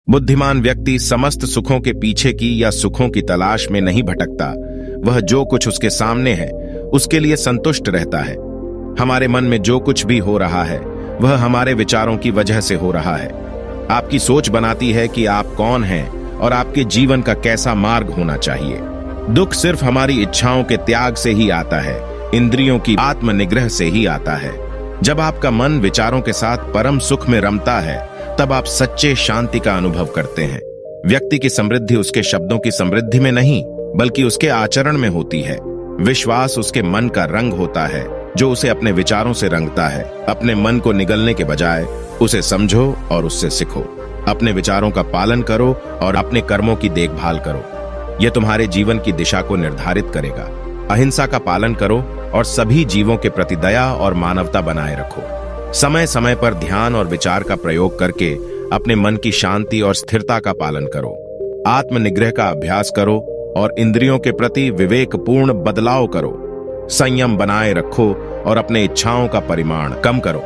बुद्धिमान व्यक्ति समस्त सुखों के पीछे की या सुखों की तलाश में नहीं भटकता। वह जो कुछ उसके सामने है उसके लिए संतुष्ट रहता है। हमारे मन में जो कुछ भी हो रहा है वह हमारे विचारों की वजह से हो रहा है। आपकी सोच बनाती है कि आप कौन हैं और आपके जीवन का कैसा मार्ग होना चाहिए। दुख सिर्फ हमारी इच्छाओं के त्याग से ही आता है, इंद्रियों की आत्मनिग्रह से ही आता है। जब आपका मन विचारों के साथ परम सुख में रमता है तब आप सच्चे शांति का अनुभव करते हैं। व्यक्ति की समृद्धि उसके शब्दों की समृद्धि में नहीं बल्कि उसके आचरण में होती है। विश्वास उसके मन का रंग होता है जो उसे अपने विचारों से रंगता है। अपने मन को निगलने के बजाय उसे समझो और उससे सीखो। अपने विचारों का पालन करो और अपने कर्मों की देखभाल करो। यह तुम्हारे जीवन की दिशा को निर्धारित करेगा। अहिंसा का पालन करो और सभी जीवों के प्रति दया और मानवता बनाए रखो। समय समय पर ध्यान और विचार का प्रयोग करके अपने मन की शांति और स्थिरता का पालन करो। आत्मनिग्रह का अभ्यास करो और इंद्रियों के प्रति विवेकपूर्ण बदलाव करो। संयम बनाए रखो और अपने इच्छाओं का परिमाण कम करो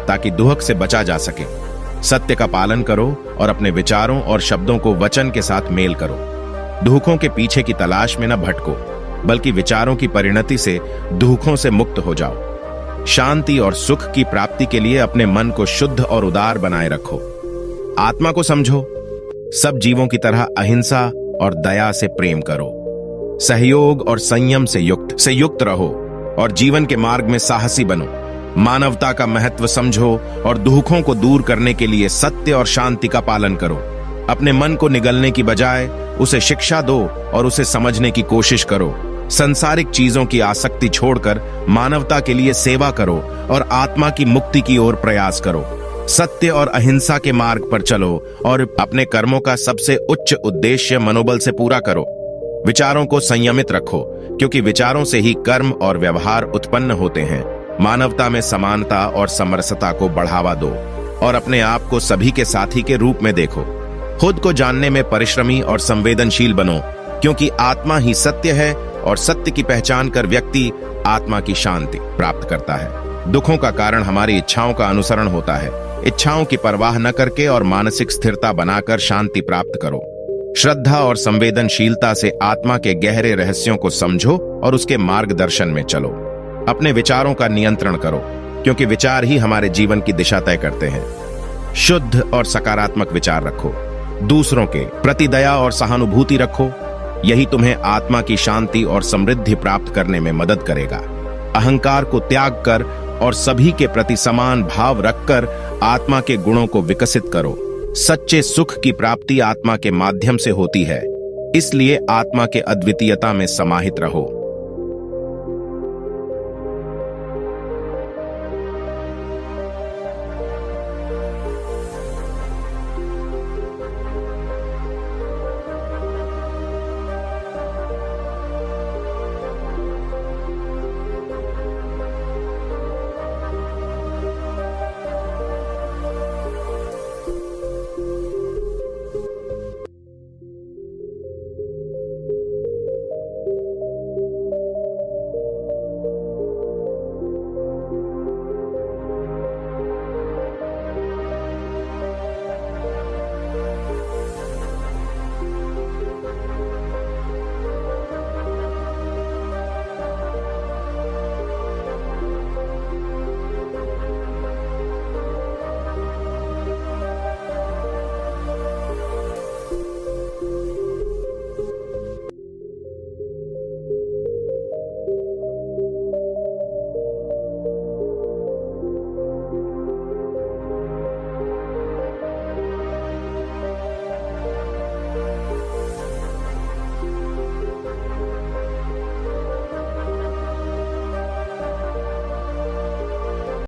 ताकि दुहक से बचा जा सके। सत्य का पालन करो और अपने विचारों और शब्दों को वचन के साथ मेल करो। दुखों के पीछे की तलाश में न भटको बल्कि विचारों की परिणति से दुखों से मुक्त हो जाओ। शांति और सुख की प्राप्ति के लिए अपने मन को शुद्ध और उदार बनाए रखो। आत्मा को समझो। सब जीवों की तरह अहिंसा और दया से प्रेम करो। सहयोग और संयम से युक्त रहो और जीवन के मार्ग में साहसी बनो। मानवता का महत्व समझो और दुखों को दूर करने के लिए सत्य और शांति का पालन करो। अपने मन को निगलने की बजाय उसे शिक्षा दो और उसे समझने की कोशिश करो। संसारिक चीजों की आसक्ति छोड़कर मानवता के लिए सेवा करो और आत्मा की मुक्ति की ओर प्रयास करो। सत्य और अहिंसा के मार्ग पर चलो और अपने कर्मों का सबसे उच्च उद्देश्य मनोबल से पूरा करो। विचारों को संयमित रखो क्योंकि विचारों से ही कर्म और व्यवहार उत्पन्न होते हैं। मानवता में समानता और समरसता को बढ़ावा दो और अपने आप को सभी के साथी के रूप में देखो। खुद को जानने में परिश्रमी और संवेदनशील बनो क्योंकि आत्मा ही सत्य है और सत्य की पहचान कर व्यक्ति आत्मा की शांति प्राप्त करता है। दुखों का कारण हमारी इच्छाओं का अनुसरण होता है। इच्छाओं की परवाह न करके और मानसिक स्थिरता बनाकर शांति प्राप्त करो। श्रद्धा और संवेदनशीलता से आत्मा के गहरे रहस्यों को समझो और उसके मार्गदर्शन में चलो। अपने विचारों का नियंत्रण करो क्योंकि विचार ही हमारे जीवन की दिशा तय करते हैं। शुद्ध और सकारात्मक विचार रखो। दूसरों के प्रति दया और सहानुभूति रखो। यही तुम्हें आत्मा की शांति और समृद्धि प्राप्त करने में मदद करेगा। अहंकार को त्याग कर और सभी के प्रति समान भाव रखकर आत्मा के गुणों को विकसित करो। सच्चे सुख की प्राप्ति आत्मा के माध्यम से होती है, इसलिए आत्मा के अद्वितीयता में समाहित रहो।